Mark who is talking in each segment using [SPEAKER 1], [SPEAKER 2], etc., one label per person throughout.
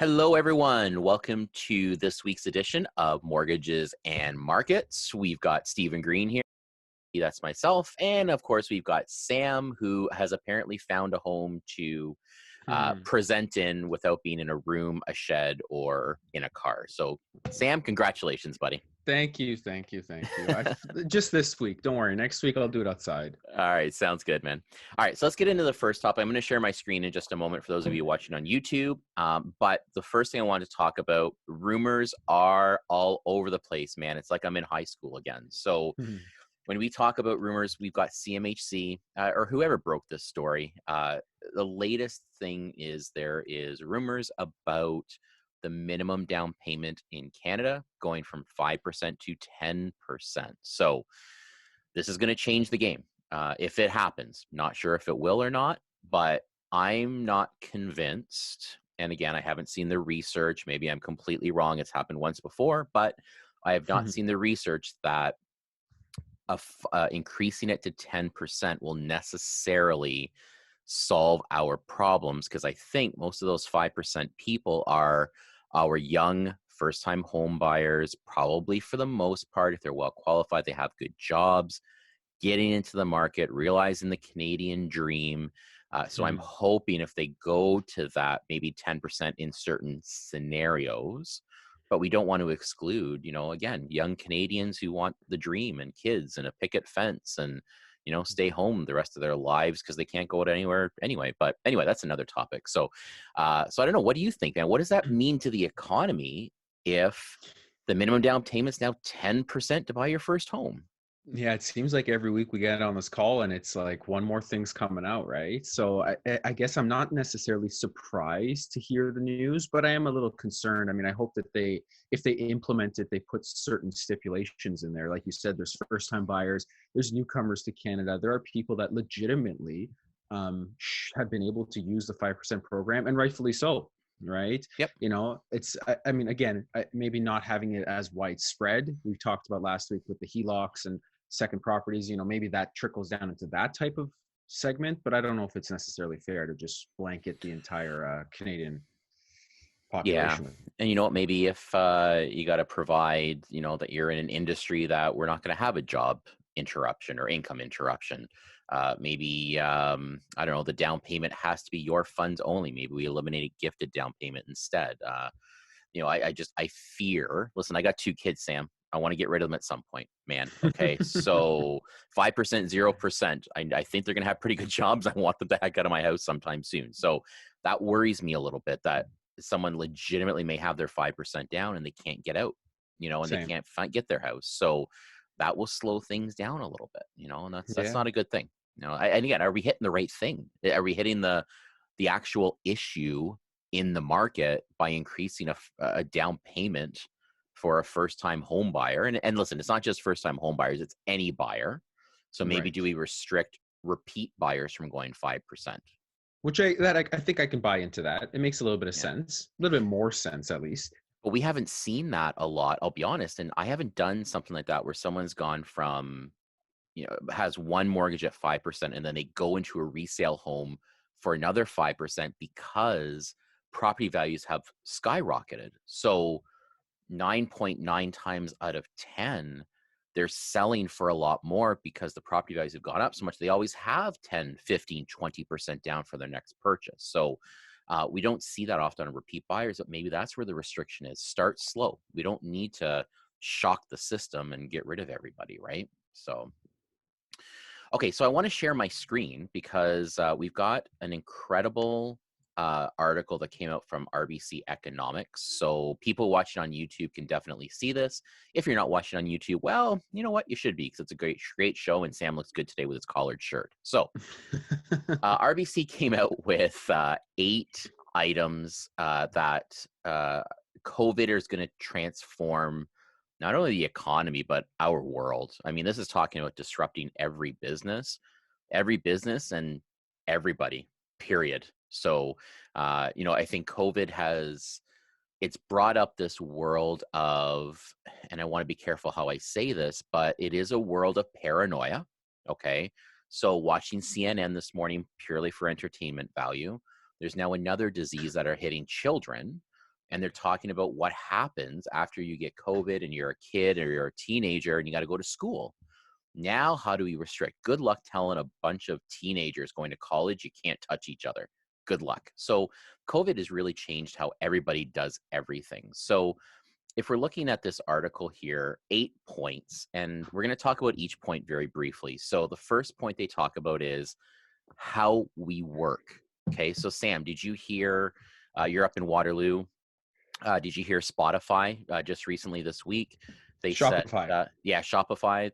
[SPEAKER 1] Hello, everyone. Welcome to this week's edition of Mortgages and Markets. We've got Stephen Green here. That's myself. And of course, we've got Sam, who has apparently found a home to present in without being in a room, a shed, or in a car. So, Sam, congratulations, buddy.
[SPEAKER 2] Thank you. Just this week. Don't worry. Next week I'll do it outside.
[SPEAKER 1] All right, sounds good, man. All right, so let's get into the first topic. I'm going to share my screen in just a moment for those of you watching on YouTube. But the first thing I wanted to talk about, rumors are all over the place, man. It's like I'm in high school again. So when we talk about rumors, we've got CMHC or whoever broke this story. The latest thing is there is rumors about the minimum down payment in Canada going from 5% to 10%. So this is going to change the game. If it happens, not sure if it will or not, but I'm not convinced. And again, I haven't seen the research. Maybe I'm completely wrong. It's happened once before, but I have not seen the research that increasing it to 10% will necessarily solve our problems, because I think most of those 5% people are our young first-time home buyers, probably for the most part. If they're well qualified, they have good jobs, getting into the market, realizing the Canadian dream. So I'm hoping if they go to that, maybe 10% in certain scenarios, but we don't want to exclude, again, young Canadians who want the dream and kids and a picket fence and, stay home the rest of their lives because they can't go out anywhere anyway. But anyway, that's another topic. So I don't know. What do you think, man? What does that mean to the economy if the minimum down payment is now 10% to buy your first home?
[SPEAKER 2] Yeah, it seems like every week we get on this call and it's like one more thing's coming out, right? So I guess I'm not necessarily surprised to hear the news, but I am a little concerned. I mean, I hope that if they implement it, they put certain stipulations in there. Like you said, there's first-time buyers, there's newcomers to Canada. There are people that legitimately have been able to use the 5% program, and rightfully so, right?
[SPEAKER 1] Yep.
[SPEAKER 2] I mean, again, maybe not having it as widespread. We talked about last week with the HELOCs and second properties, maybe that trickles down into that type of segment, but I don't know if it's necessarily fair to just blanket the entire Canadian
[SPEAKER 1] Yeah.
[SPEAKER 2] population with.
[SPEAKER 1] And you know what, maybe if you got to provide, that you're in an industry that we're not going to have a job interruption or income interruption. Maybe, I don't know, the down payment has to be your funds only. Maybe we eliminate a gifted down payment instead. I fear, listen, I got 2 kids, Sam. I want to get rid of them at some point, man. Okay. So 5%, 0%. I think they're going to have pretty good jobs. I want them the heck out of my house sometime soon. So that worries me a little bit, that someone legitimately may have their 5% down and they can't get out, and
[SPEAKER 2] Same.
[SPEAKER 1] they can't get their house. So that will slow things down a little bit, and that's
[SPEAKER 2] Yeah.
[SPEAKER 1] not a good thing. And again, are we hitting the right thing? Are we hitting the actual issue in the market by increasing a down payment for a first-time home buyer? And listen, it's not just first-time home buyers, it's any buyer. So maybe do
[SPEAKER 2] Right.
[SPEAKER 1] we restrict repeat buyers from going 5%?
[SPEAKER 2] Which I think I can buy into that. It makes a little bit of
[SPEAKER 1] Yeah.
[SPEAKER 2] sense, a little bit more sense at least.
[SPEAKER 1] But we haven't seen that a lot, I'll be honest. And I haven't done something like that where someone's gone from, has one mortgage at 5% and then they go into a resale home for another 5% because property values have skyrocketed. So 9.9 times out of 10, they're selling for a lot more because the property values have gone up so much. They always have 10, 15, 20% down for their next purchase. So we don't see that often on repeat buyers, but maybe that's where the restriction is. Start slow. We don't need to shock the system and get rid of everybody, right? So, okay, so I want to share my screen because we've got an incredible article that came out from RBC Economics. So people watching on YouTube can definitely see this. If you're not watching on YouTube, well, you know what? You should be, because it's a great show, and Sam looks good today with his collared shirt. So RBC came out with 8 items that COVID is going to transform not only the economy, but our world. I mean, this is talking about disrupting every business and everybody, period. So, I think COVID it's brought up this world of, and I want to be careful how I say this, but it is a world of paranoia. Okay. So watching CNN this morning purely for entertainment value, there's now another disease that are hitting children and they're talking about what happens after you get COVID and you're a kid or you're a teenager and you got to go to school. Now, how do we restrict? Good luck telling a bunch of teenagers going to college you can't touch each other. Good luck. So, COVID has really changed how everybody does everything. So, if we're looking at this article here, 8 points, and we're going to talk about each point very briefly. So, the first point they talk about is how we work. Okay. So, Sam, did you hear? You're up in Waterloo. Did you hear Spotify just recently this week? They said,
[SPEAKER 2] Shopify.
[SPEAKER 1] yeah, Shopify,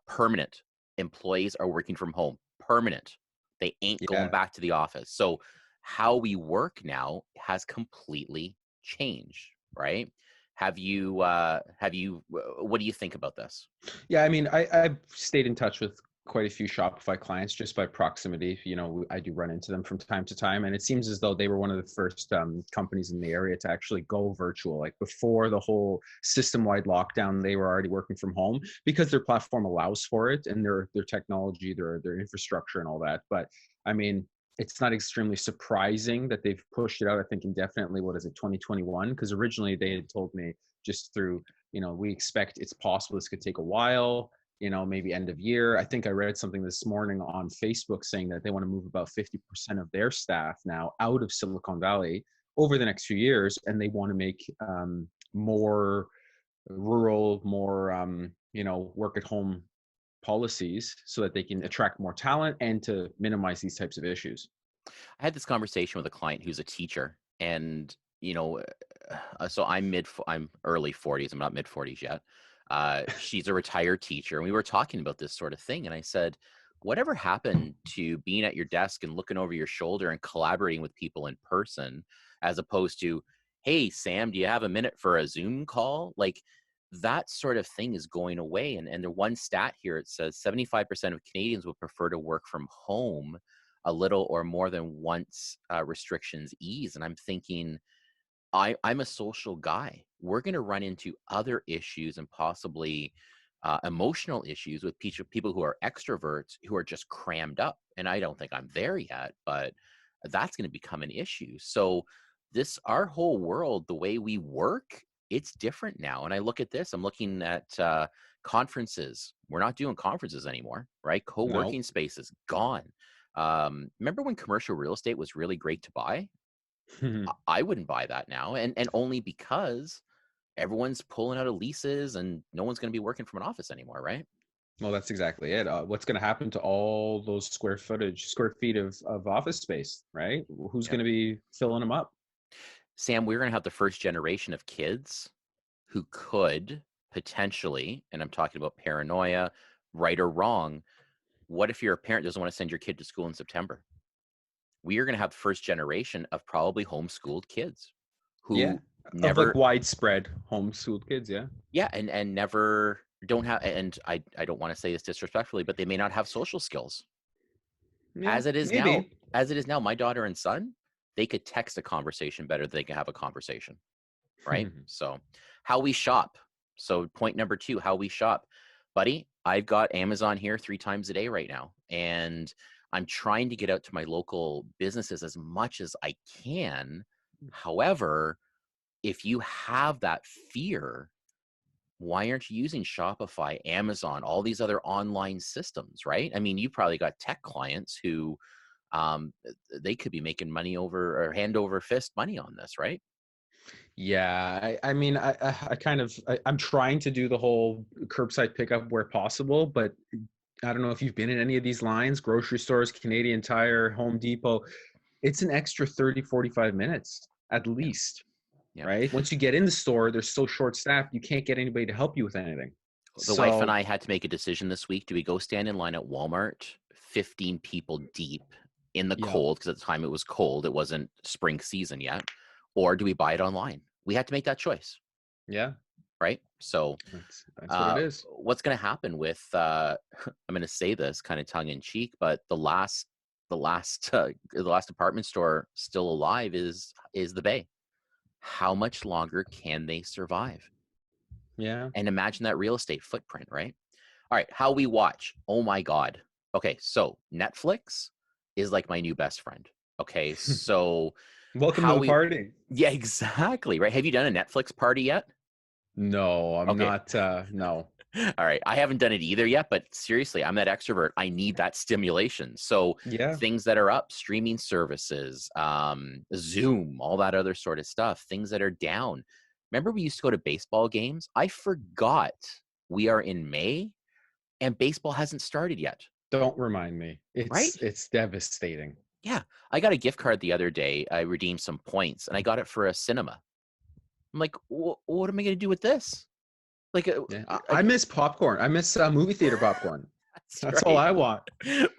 [SPEAKER 1] permanent employees are working from home. Permanent. They ain't going
[SPEAKER 2] Yeah.
[SPEAKER 1] back to the office. So how we work now has completely changed, right? What do you think about this?
[SPEAKER 2] Yeah, I mean, I've stayed in touch with quite a few Shopify clients just by proximity. You know, I do run into them from time to time, and it seems as though they were one of the first companies in the area to actually go virtual. Like before the whole system-wide lockdown, they were already working from home because their platform allows for it, and their technology, their infrastructure, and all that. But I mean, it's not extremely surprising that they've pushed it out. I think indefinitely. What is it, 2021? Because originally they had told me just through, we expect it's possible this could take a while, maybe end of year. I think I read something this morning on Facebook saying that they want to move about 50% of their staff now out of Silicon Valley over the next few years. And they want to make more rural, more, work at home policies so that they can attract more talent and to minimize these types of issues.
[SPEAKER 1] I had this conversation with a client who's a teacher, and so I'm early 40s. I'm not mid 40s yet. She's a retired teacher, and we were talking about this sort of thing. And I said, whatever happened to being at your desk and looking over your shoulder and collaborating with people in person, as opposed to, hey, Sam, do you have a minute for a Zoom call? Like that sort of thing is going away. And the one stat here, it says 75% of Canadians would prefer to work from home a little or more than once restrictions ease. And I'm thinking, I'm a social guy. We're going to run into other issues and possibly emotional issues with people who are extroverts who are just crammed up. And I don't think I'm there yet, but that's going to become an issue. So our whole world, the way we work, it's different now. And I look at this, I'm looking at conferences. We're not doing conferences anymore, right?
[SPEAKER 2] No.
[SPEAKER 1] Co-working spaces gone. Remember when commercial real estate was really great to buy? I wouldn't buy that now, and only because everyone's pulling out of leases and no one's going to be working from an office anymore, right?
[SPEAKER 2] Well, that's exactly it. What's going to happen to all those square feet of office space, right? Who's
[SPEAKER 1] Yep.
[SPEAKER 2] going to be filling them up?
[SPEAKER 1] Sam, we're going to have the first generation of kids who could potentially, and I'm talking about paranoia, right or wrong. What if you're a parent that doesn't want to send your kid to school in September? We are going to have the first generation of probably homeschooled kids
[SPEAKER 2] Yeah,
[SPEAKER 1] who
[SPEAKER 2] of like
[SPEAKER 1] never,
[SPEAKER 2] widespread homeschooled kids. Yeah,
[SPEAKER 1] yeah, and never don't have, and I don't want to say this disrespectfully, but they may not have social skills.
[SPEAKER 2] yeah,
[SPEAKER 1] As it is now,
[SPEAKER 2] maybe.
[SPEAKER 1] my daughter and son, they could text a conversation better than they can have a conversation, right? So, how we shop. So, point number 2, how we shop. Buddy, I've got Amazon here 3 times a day right now, and I'm trying to get out to my local businesses as much as I can. However, if you have that fear, why aren't you using Shopify, Amazon, all these other online systems, right? I mean, you probably got tech clients who um, they could be making money over or hand over fist money on this, right?
[SPEAKER 2] Yeah, I mean, I kind of, I'm trying to do the whole curbside pickup where possible, but I don't know if you've been in any of these lines, grocery stores, Canadian Tire, Home Depot. It's an extra 30, 45 minutes at
[SPEAKER 1] Yeah,
[SPEAKER 2] least,
[SPEAKER 1] yeah.
[SPEAKER 2] right? Once you get in the store, they're so short staffed, you can't get anybody to help you with anything.
[SPEAKER 1] The wife and
[SPEAKER 2] So,
[SPEAKER 1] I had to make a decision this week. Do we go stand in line at Walmart, 15 people deep in the
[SPEAKER 2] yeah,
[SPEAKER 1] cold? Because at the time it was cold, it wasn't spring season yet. Or do we buy it online? We had to make that choice,
[SPEAKER 2] yeah,
[SPEAKER 1] right? So,
[SPEAKER 2] that's what it is.
[SPEAKER 1] what's going to happen with? I'm going to say this kind of tongue in cheek, but the last department store still alive is the Bay. How much longer can they survive?
[SPEAKER 2] Yeah.
[SPEAKER 1] And imagine that real estate footprint, right? All right, how we watch. Oh my God. Okay, so Netflix is like my new best friend. Okay, so
[SPEAKER 2] Welcome to
[SPEAKER 1] how
[SPEAKER 2] the
[SPEAKER 1] we
[SPEAKER 2] party.
[SPEAKER 1] yeah, exactly, right? Have you done a Netflix party yet?
[SPEAKER 2] No, I'm
[SPEAKER 1] Okay.
[SPEAKER 2] not. No.
[SPEAKER 1] All right. I haven't done it either yet, but seriously, I'm that extrovert. I need that stimulation. So
[SPEAKER 2] Yeah.
[SPEAKER 1] things that are up, streaming services, Zoom, all that other sort of stuff, things that are down. Remember we used to go to baseball games? I forgot we are in May and baseball hasn't started yet,
[SPEAKER 2] Don't remind me.
[SPEAKER 1] right?
[SPEAKER 2] It's devastating.
[SPEAKER 1] Yeah. I got a gift card the other day. I redeemed some points and I got it for a cinema. I'm like, what am I going to do with this? Like,
[SPEAKER 2] Yeah.
[SPEAKER 1] I,
[SPEAKER 2] I miss popcorn. I miss movie theater popcorn.
[SPEAKER 1] that's
[SPEAKER 2] That's all
[SPEAKER 1] right.
[SPEAKER 2] I want.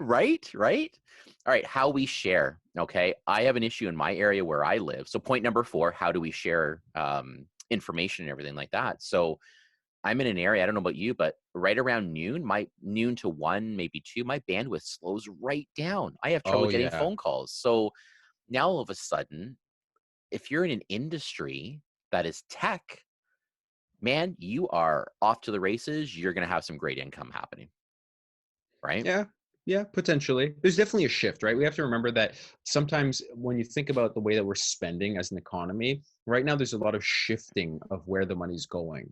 [SPEAKER 1] Right, right. All right, how we share. Okay, I have an issue in my area where I live. So point number 4, how do we share information and everything like that? So I'm in an area, I don't know about you, but right around noon, my noon to 1, maybe 2, my bandwidth slows right down. I have trouble
[SPEAKER 2] Oh
[SPEAKER 1] getting
[SPEAKER 2] yeah.
[SPEAKER 1] phone calls. So now all of a sudden, if you're in an industry that is tech, man, you are off to the races. You're going to have some great income happening, right?
[SPEAKER 2] Yeah. Yeah, potentially. There's definitely a shift, right? We have to remember that sometimes when you think about the way that we're spending as an economy, right now there's a lot of shifting of where the money's going.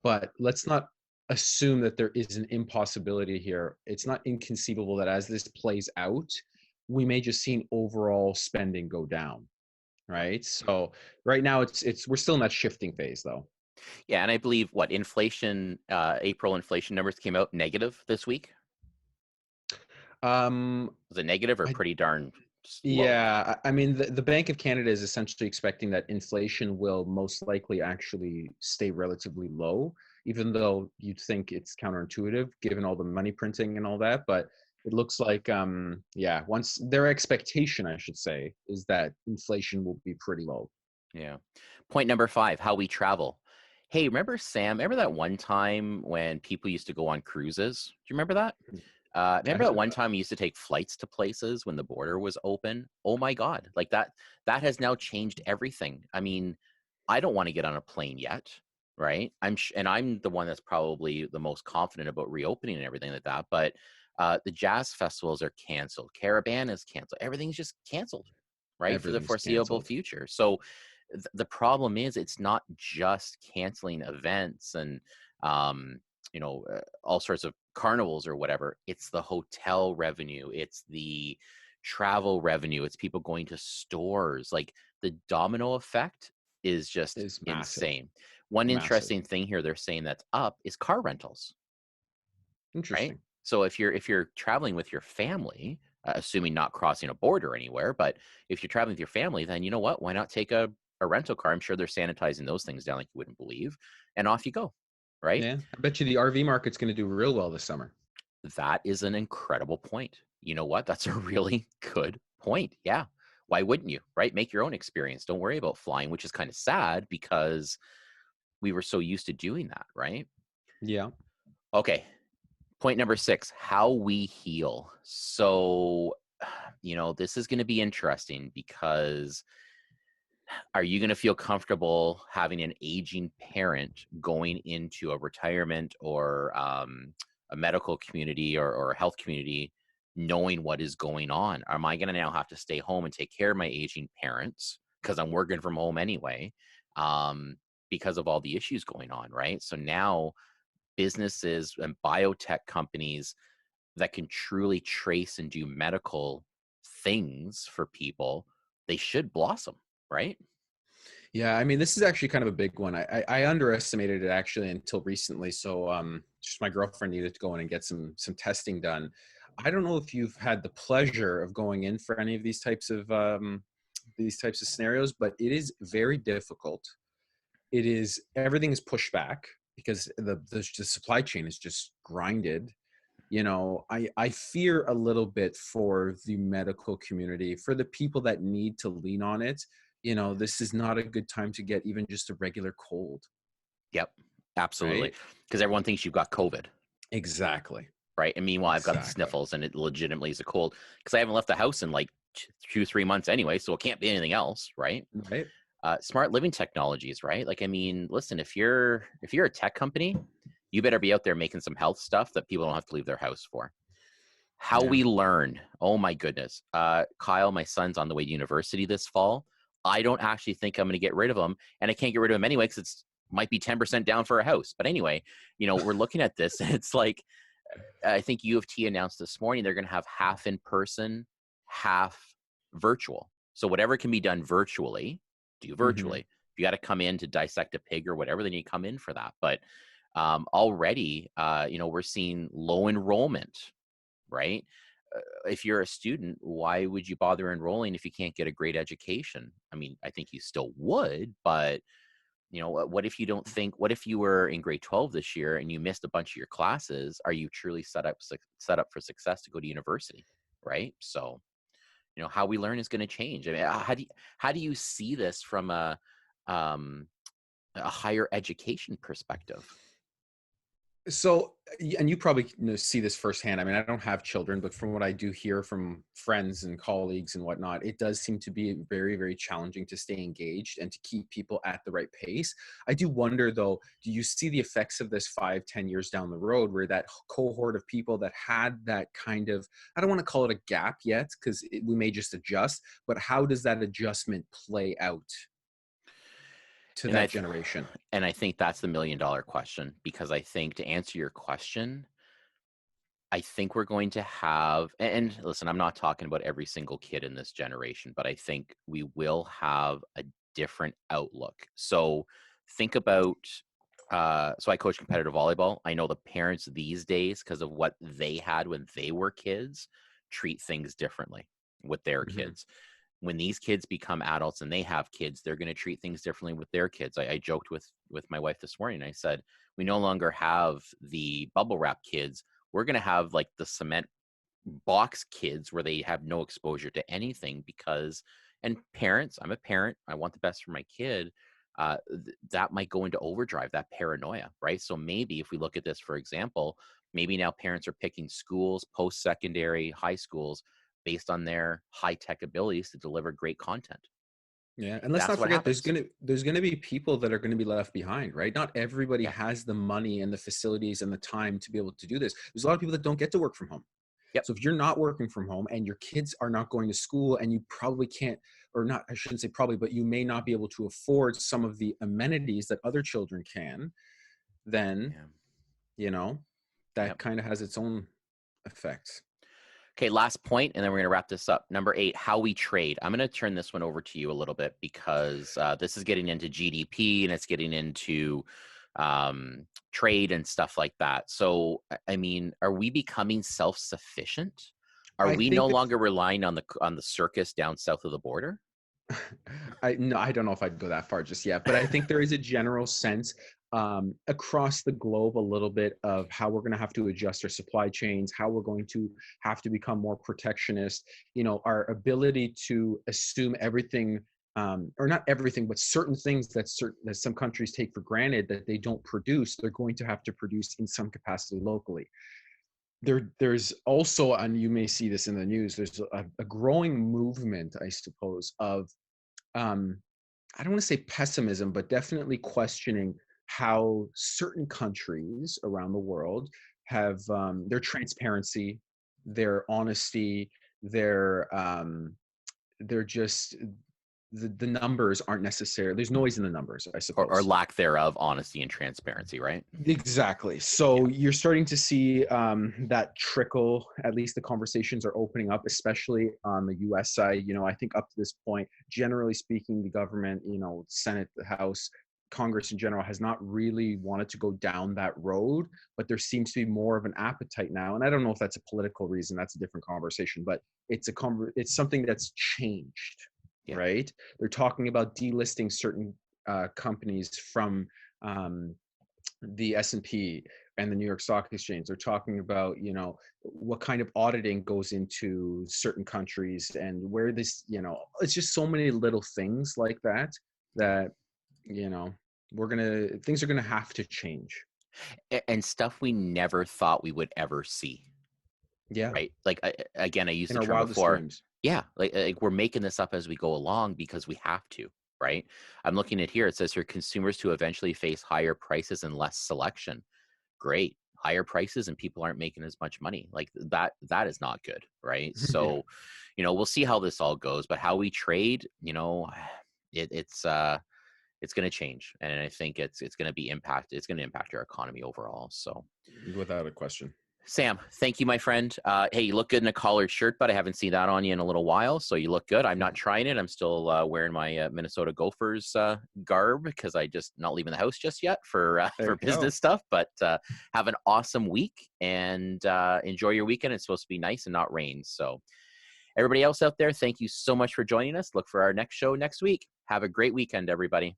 [SPEAKER 2] But let's not assume that there is an impossibility here. It's not inconceivable that as this plays out, we may just see an overall spending go down, right? So right now it's we're still in that shifting phase though.
[SPEAKER 1] Yeah, and I believe what inflation, April inflation numbers came out negative this week.
[SPEAKER 2] Um
[SPEAKER 1] Was it negative or
[SPEAKER 2] I
[SPEAKER 1] pretty darn low?
[SPEAKER 2] Yeah, I mean, the Bank of Canada is essentially expecting that inflation will most likely actually stay relatively low, even though you'd think it's counterintuitive given all the money printing and all that. But it looks like, yeah, once their expectation, I should say, is that inflation will be pretty low.
[SPEAKER 1] Yeah. Point number 5, how we travel. Hey, remember Sam? Remember that one time when people used to go on cruises? Do you remember that?
[SPEAKER 2] I,
[SPEAKER 1] Remember that one time we used to take flights to places when the border was open? Oh my God. Like that has now changed everything. I mean, I don't want to get on a plane yet, right? And I'm the one that's probably the most confident about reopening and everything like that. But the jazz festivals are canceled. Caravan is canceled. Everything's just canceled, right, for the
[SPEAKER 2] everything's
[SPEAKER 1] foreseeable
[SPEAKER 2] canceled.
[SPEAKER 1] future. So the problem is it's not just canceling events and all sorts of carnivals or whatever. It's the hotel revenue. It's the travel revenue. It's people going to stores. Like the domino effect is just
[SPEAKER 2] Is massive,
[SPEAKER 1] insane. One
[SPEAKER 2] massive.
[SPEAKER 1] interesting thing here they're saying that's up is car rentals, right?
[SPEAKER 2] Interesting.
[SPEAKER 1] So if you're traveling with your family, assuming not crossing a border anywhere, but if you're traveling with your family, then you know what? Why not take a rental car? I'm sure they're sanitizing those things down like you wouldn't believe, and off you go, right?
[SPEAKER 2] Yeah, I bet you the RV market's going to do real well this summer.
[SPEAKER 1] That is an incredible point. You know what? That's a really good point. Yeah. Why wouldn't you, right? Make your own experience. Don't worry about flying, which is kind of sad because we were so used to doing that, right?
[SPEAKER 2] Yeah.
[SPEAKER 1] Okay. Point number 6, how we heal. So, this is going to be interesting because are you going to feel comfortable having an aging parent going into a retirement or a medical community or a health community knowing what is going on? Am I going to now have to stay home and take care of my aging parents because I'm working from home anyway, um, because of all the issues going on, right? So now businesses and biotech companies that can truly trace and do medical things for people, they should blossom, right?
[SPEAKER 2] Yeah, I mean, this is actually kind of a big one. I underestimated it actually until recently. So, just my girlfriend needed to go in and get some testing done. I don't know if you've had the pleasure of going in for any of these types of scenarios, but it is very difficult. It is everything is pushed back because the supply chain is just grinded. I fear a little bit for the medical community, for the people that need to lean on it. This is not a good time to get even just a regular cold,
[SPEAKER 1] Yep, absolutely.
[SPEAKER 2] right?
[SPEAKER 1] Because everyone thinks you've got COVID,
[SPEAKER 2] Exactly.
[SPEAKER 1] right? And meanwhile, I've got the
[SPEAKER 2] Exactly.
[SPEAKER 1] sniffles and it legitimately is a cold because I haven't left the house in like 2, 3 months anyway. So it can't be anything else, right?
[SPEAKER 2] Right.
[SPEAKER 1] Smart living technologies, right? Like, I mean, listen, if you're a tech company, you better be out there making some health stuff that people don't have to leave their house for. How
[SPEAKER 2] Yeah.
[SPEAKER 1] we learn. Oh my goodness. Kyle, my son's on the way to university this fall. I don't actually think I'm going to get rid of him, and I can't get rid of him anyway because it's might be 10% down for a house. But anyway, we're looking at this, and it's like I think U of T announced this morning they're going to have half in person, half virtual. So whatever can be done virtually, do
[SPEAKER 2] Hmm.
[SPEAKER 1] virtually. If you got to come in to dissect a pig or whatever, then you come in for that. But already, we're seeing low enrollment, right? If you're a student, why would you bother enrolling if you can't get a great education? I mean, I think you still would, but what if you don't think, what if you were in grade 12 this year and you missed a bunch of your classes? Are you truly set up for success to go to university? Right. So, how we learn is going to change. I mean, how do you see this from um, a higher education perspective?
[SPEAKER 2] So, and you probably see this firsthand. I mean, I don't have children, but from what I do hear from friends and colleagues and whatnot, it does seem to be very, very challenging to stay engaged and to keep people at the right pace. I do wonder, though, do you see the effects of this 5, 10 years down the road, where that cohort of people that had that kind of, I don't want to call it a gap yet, because we may just adjust, but how does that adjustment play out to
[SPEAKER 1] And I
[SPEAKER 2] that
[SPEAKER 1] th-
[SPEAKER 2] generation?
[SPEAKER 1] and I think that's the $1 million question, because I think to answer your question, I think we're going to have, and listen, I'm not talking about every single kid in this generation, but I think we will have a different outlook. So think about, so I coach competitive volleyball. I know the parents these days, because of what they had when they were kids, treat things differently with their
[SPEAKER 2] Hmm.
[SPEAKER 1] kids. When these kids become adults and they have kids, they're going to treat things differently with their kids. I joked with my wife this morning. I said, we no longer have the bubble wrap kids. We're going to have like the cement box kids where they have no exposure to anything, because, and parents, I'm a parent, I want the best for my kid. That might go into overdrive, that paranoia, right? So maybe if we look at this, for example, maybe now parents are picking schools, post-secondary, high schools, based on their high-tech abilities to deliver great content.
[SPEAKER 2] Yeah, and let's
[SPEAKER 1] That's
[SPEAKER 2] not
[SPEAKER 1] what
[SPEAKER 2] forget
[SPEAKER 1] happens.
[SPEAKER 2] there's gonna be people that are gonna be left behind, right? Not everybody
[SPEAKER 1] Yeah.
[SPEAKER 2] has the money and the facilities and the time to be able to do this. There's a lot of people that don't get to work from home.
[SPEAKER 1] Yep.
[SPEAKER 2] So if you're not working from home and your kids are not going to school and you probably can't, or not, I shouldn't say probably, but you may not be able to afford some of the amenities that other children can, then,
[SPEAKER 1] Yeah.
[SPEAKER 2] you know, that
[SPEAKER 1] Yep.
[SPEAKER 2] kind of has its own effects.
[SPEAKER 1] Okay, last point, and then we're going to wrap this up. Number 8, how we trade. I'm going to turn this one over to you a little bit, because this is getting into GDP and it's getting into trade and stuff like that. So, I mean, are we becoming self-sufficient? Are
[SPEAKER 2] I
[SPEAKER 1] we
[SPEAKER 2] think
[SPEAKER 1] no
[SPEAKER 2] that
[SPEAKER 1] longer relying on the circus down south of the border?
[SPEAKER 2] I no, I don't know if I'd go that far just yet, but I think there is a general sense across the globe a little bit of how we're going to have to adjust our supply chains, how we're going to have to become more protectionist. Our ability to assume everything, or not everything, but certain things that some countries take for granted that they don't produce, they're going to have to produce in some capacity locally. There's also, and you may see this in the news, there's a growing movement, I suppose, of um, I don't want to say pessimism, but definitely questioning how certain countries around the world have their transparency, their honesty, their just the numbers aren't necessary. There's noise in the numbers, I
[SPEAKER 1] Or
[SPEAKER 2] suppose.
[SPEAKER 1] lack thereof, honesty and transparency, right?
[SPEAKER 2] Exactly.
[SPEAKER 1] Yeah.
[SPEAKER 2] So you're starting to see that trickle. At least the conversations are opening up, especially on the U.S. side. I think up to this point, generally speaking, the government, Senate, the House, Congress in general, has not really wanted to go down that road. But there seems to be more of an appetite now, and I don't know if that's a political reason. That's a different conversation. But it's something that's changed,
[SPEAKER 1] Yeah.
[SPEAKER 2] right? They're talking about delisting certain companies from the S&P and the New York Stock Exchange. They're talking about, what kind of auditing goes into certain countries and where this, it's just so many little things like that, you know, things are gonna have to change.
[SPEAKER 1] And stuff we never thought we would ever see.
[SPEAKER 2] Yeah,
[SPEAKER 1] Right? Like, again, I used
[SPEAKER 2] in
[SPEAKER 1] the
[SPEAKER 2] our
[SPEAKER 1] term
[SPEAKER 2] wildest
[SPEAKER 1] before.
[SPEAKER 2] dreams.
[SPEAKER 1] Yeah, like we're making this up as we go along because we have to, right? I'm looking at here, it says here, consumers to eventually face higher prices and less selection. Great. higher prices and people aren't making as much money. Like that is not good, right?
[SPEAKER 2] Yeah.
[SPEAKER 1] So, we'll see how this all goes, but how we trade, it's going to change, and I think it's going to be impacted. It's going to impact our economy overall. So,
[SPEAKER 2] Without a question.
[SPEAKER 1] Sam, thank you, my friend. Hey, you look good in a collared shirt, but I haven't seen that on you in a little while, so you look good. I'm not trying it. I'm still wearing my Minnesota Gophers garb because I just not leaving the house just yet for
[SPEAKER 2] There
[SPEAKER 1] for
[SPEAKER 2] you go.
[SPEAKER 1] business stuff. But have an awesome week and enjoy your weekend. It's supposed to be nice and not rain. So, everybody else out there, thank you so much for joining us. Look for our next show next week. Have a great weekend, everybody.